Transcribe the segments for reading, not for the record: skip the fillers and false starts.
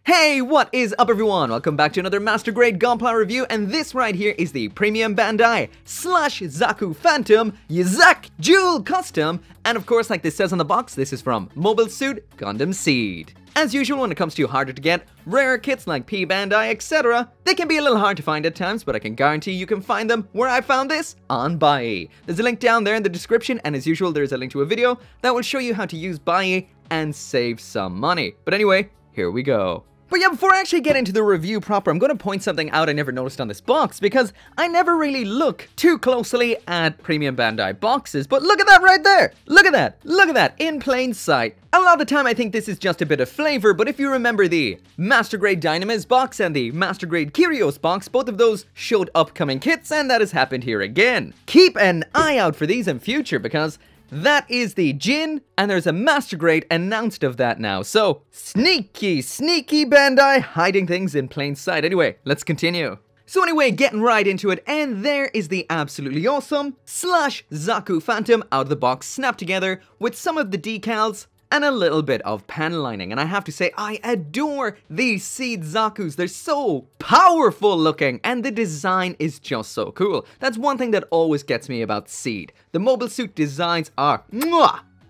Hey, what is up everyone? Welcome back to another Master Grade Gunpla review, and this right here is the Premium Bandai / Zaku Phantom Yazak Jewel Custom, and of course, like this says on the box, this is from Mobile Suit Gundam Seed. As usual, when it comes to harder to get, rare kits like P Bandai, etc., they can be a little hard to find at times, but I can guarantee you can find them where I found this, on Buyee. There's a link down there in the description, and as usual, there's a link to a video that will show you how to use Buyee and save some money. But anyway, here we go. But yeah, before I actually get into the review proper, I'm going to point something out I never noticed on this box, because I never really look too closely at Premium Bandai boxes, but look at that right there! Look at that! Look at that! In plain sight. A lot of the time I think this is just a bit of flavor, but if you remember the Master Grade Dynamis box and the Master Grade Kyrios box, both of those showed upcoming kits, and that has happened here again. Keep an eye out for these in future, because that is the Jin, and there's a Master Grade announced of that now. So, sneaky Bandai hiding things in plain sight. Anyway, let's continue. So anyway, getting right into it, and there is the absolutely awesome / Zaku Phantom out of the box snapped together with some of the decals and a little bit of panel lining. And I have to say, I adore these Seed Zakus. They're so powerful looking, and the design is just so cool. That's one thing that always gets me about Seed. The mobile suit designs are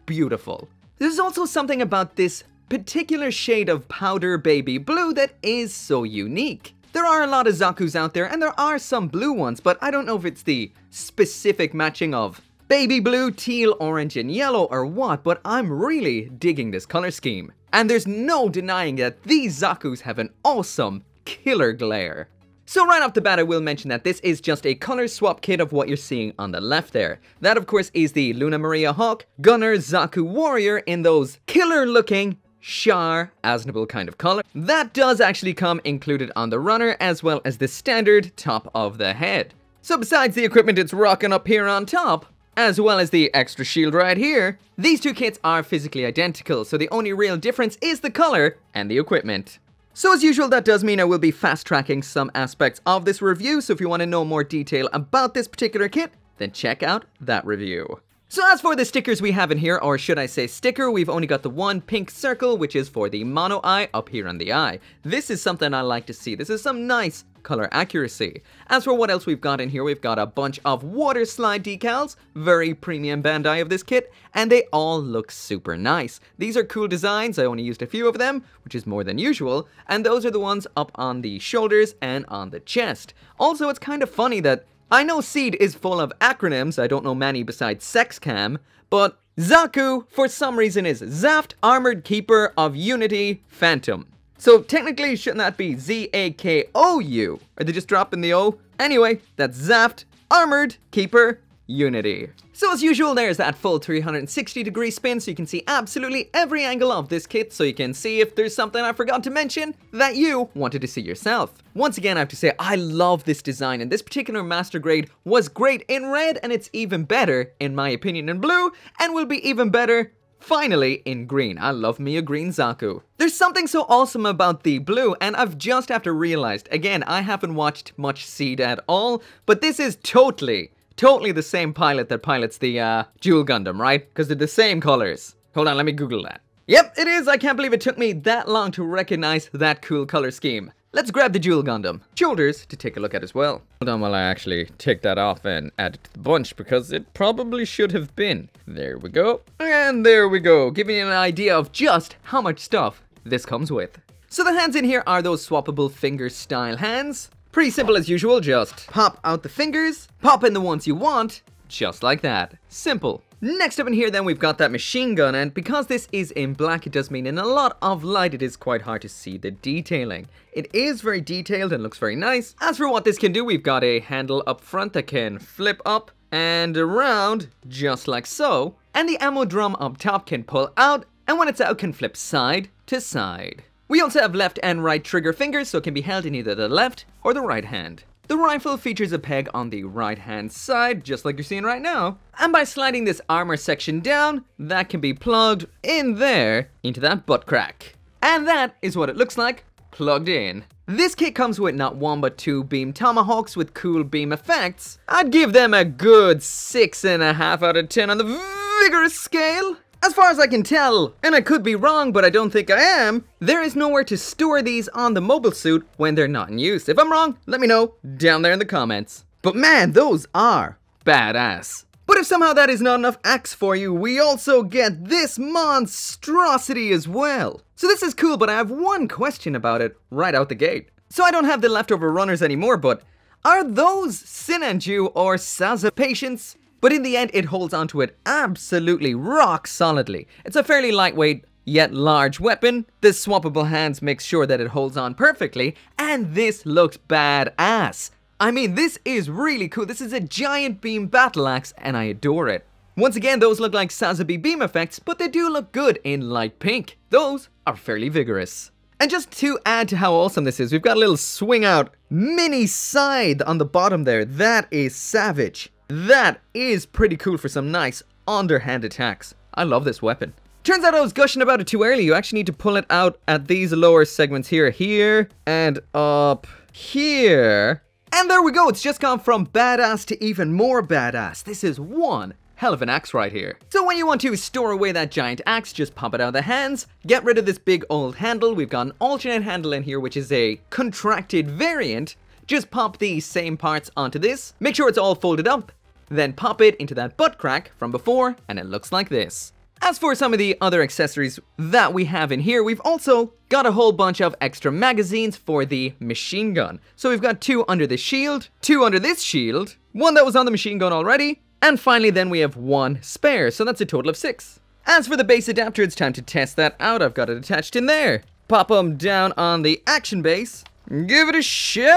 beautiful. There's also something about this particular shade of powder baby blue that is so unique. There are a lot of Zakus out there, and there are some blue ones, but I don't know if it's the specific matching of baby blue, teal, orange, and yellow or what, but I'm really digging this color scheme. And there's no denying that these Zakus have an awesome killer glare. So right off the bat, I will mention that this is just a color swap kit of what you're seeing on the left there. That of course is the Luna Maria Hawk, Gunner Zaku Warrior in those killer looking Char Aznable kind of color. That does actually come included on the runner, as well as the standard top of the head. So besides the equipment it's rocking up here on top, as well as the extra shield right here, these two kits are physically identical, so the only real difference is the color and the equipment. So as usual, that does mean I will be fast-tracking some aspects of this review, so if you want to know more detail about this particular kit, then check out that review. So as for the stickers we have in here, or should I say sticker, we've only got the one pink circle, which is for the mono eye up here on the eye. This is something I like to see. This is some nice color accuracy. As for what else we've got in here, we've got a bunch of water slide decals, very Premium Bandai of this kit, and they all look super nice. These are cool designs. I only used a few of them, which is more than usual, and those are the ones up on the shoulders and on the chest. Also, it's kind of funny that I know Seed is full of acronyms, I don't know many besides SexCam, but Zaku, for some reason, is Zaft Armored Keeper of Unity Phantom. So technically, shouldn't that be Z-A-K-O-U? Are they just dropping the O? Anyway, that's Zaft Armored Keeper Unity. So as usual, there's that full 360-degree spin, so you can see absolutely every angle of this kit, so you can see if there's something I forgot to mention that you wanted to see yourself. Once again, I have to say, I love this design, and this particular Master Grade was great in red, and it's even better, in my opinion, in blue, and will be even better finally in green. I love me a green Zaku. There's something so awesome about the blue, and I've just after realized, again, I haven't watched much Seed at all, but this is totally the same pilot that pilots the Jewel Gundam, right? Because they're the same colors. Hold on, let me Google that. Yep, it is. I can't believe it took me that long to recognize that cool color scheme. Let's grab the Jewel Gundam shoulders to take a look at as well. Hold on while I actually take that off and add it to the bunch, because it probably should have been. There we go. And there we go, giving you an idea of just how much stuff this comes with. So the hands in here are those swappable finger style hands. Pretty simple as usual, just pop out the fingers, pop in the ones you want, just like that. Simple. Next up in here then we've got that machine gun, and because this is in black, it does mean in a lot of light it is quite hard to see the detailing. It is very detailed and looks very nice. As for what this can do, we've got a handle up front that can flip up and around, just like so. And the ammo drum up top can pull out, and when it's out can flip side to side. We also have left and right trigger fingers, so it can be held in either the left or the right hand. The rifle features a peg on the right hand side, just like you're seeing right now. And by sliding this armor section down, that can be plugged in there into that butt crack. And that is what it looks like plugged in. This kit comes with not one but two beam tomahawks with cool beam effects. I'd give them a good 6.5 out of 10 on the vigorous scale. As far as I can tell, and I could be wrong, but I don't think I am, there is nowhere to store these on the mobile suit when they're not in use. If I'm wrong, let me know down there in the comments. But man, those are badass. But if somehow that is not enough axe for you, we also get this monstrosity as well. So this is cool, but I have one question about it right out the gate. So I don't have the leftover runners anymore, but are those Sinanju or Saza patients? But in the end, it holds onto it absolutely rock solidly. It's a fairly lightweight yet large weapon. The swappable hands make sure that it holds on perfectly, and this looks badass. I mean, this is really cool. This is a giant beam battle axe, and I adore it. Once again, those look like Sazabi beam effects, but they do look good in light pink. Those are fairly vigorous. And just to add to how awesome this is, we've got a little swing out mini scythe on the bottom there. That is savage. That is pretty cool for some nice underhand attacks. I love this weapon. Turns out I was gushing about it too early. You actually need to pull it out at these lower segments here, and up here. And there we go, it's just gone from badass to even more badass. This is one hell of an axe right here. So when you want to store away that giant axe, just pop it out of the hands, get rid of this big old handle. We've got an alternate handle in here, which is a contracted variant. Just pop these same parts onto this, make sure it's all folded up, then pop it into that butt crack from before, and it looks like this. As for some of the other accessories that we have in here, we've also got a whole bunch of extra magazines for the machine gun. So we've got 2 under this shield, 2 under this shield, 1 that was on the machine gun already, and finally then we have 1 spare, so that's a total of 6. As for the base adapter, it's time to test that out. I've got it attached in there. Pop them down on the action base, give it a shake!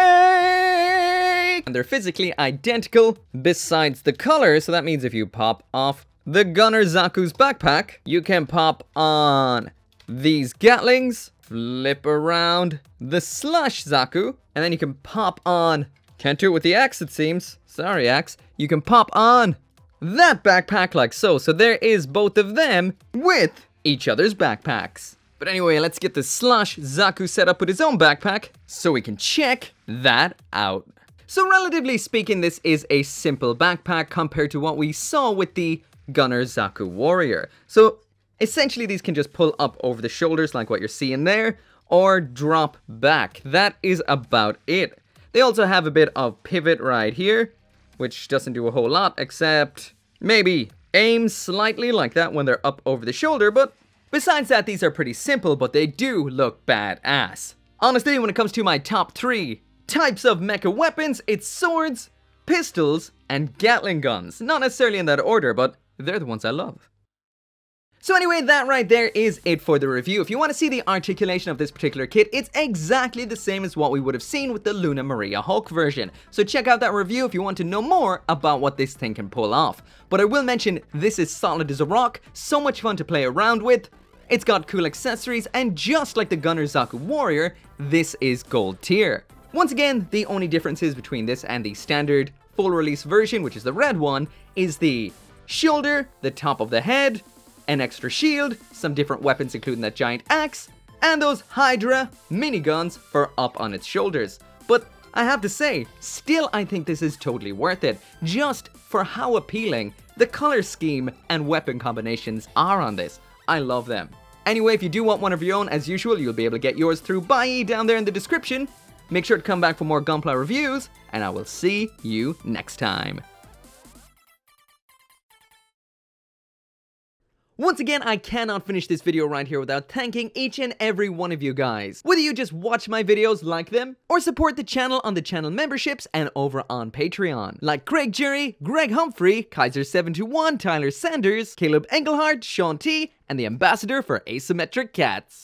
And they're physically identical besides the color, so that means if you pop off the Gunner Zaku's backpack, you can pop on these Gatlings, flip around the Slash Zaku, and then you can pop on, can't do it with the axe it seems, sorry axe, you can pop on that backpack like so. So there is both of them with each other's backpacks. But anyway, let's get the Slash Zaku set up with his own backpack so we can check that out. So relatively speaking, this is a simple backpack compared to what we saw with the Gunner Zaku Warrior. So essentially these can just pull up over the shoulders like what you're seeing there, or drop back. That is about it. They also have a bit of pivot right here, which doesn't do a whole lot except maybe aim slightly like that when they're up over the shoulder, but besides that, these are pretty simple, but they do look badass. Honestly, when it comes to my top 3 types of mecha weapons, it's swords, pistols, and Gatling guns. Not necessarily in that order, but they're the ones I love. So anyway, that right there is it for the review. If you want to see the articulation of this particular kit, it's exactly the same as what we would have seen with the Luna Maria Hulk version. So check out that review if you want to know more about what this thing can pull off. But I will mention, this is solid as a rock, so much fun to play around with. It's got cool accessories, and just like the Gunner Zaku Warrior, this is gold tier. Once again, the only differences between this and the standard full release version, which is the red one, is the shoulder, the top of the head, an extra shield, some different weapons including that giant axe, and those Hydra miniguns for up on its shoulders. But I have to say, still I think this is totally worth it, just for how appealing the color scheme and weapon combinations are on this. I love them. Anyway, if you do want one of your own, as usual, you'll be able to get yours through Buyee down there in the description. Make sure to come back for more Gunpla reviews, and I will see you next time. Once again, I cannot finish this video right here without thanking each and every one of you guys. Whether you just watch my videos, like them, or support the channel on the channel memberships and over on Patreon. Like Craig Jerry, Greg Humphrey, Kaiser721, Tyler Sanders, Caleb Engelhardt, Sean T, and the ambassador for Asymmetric Cats.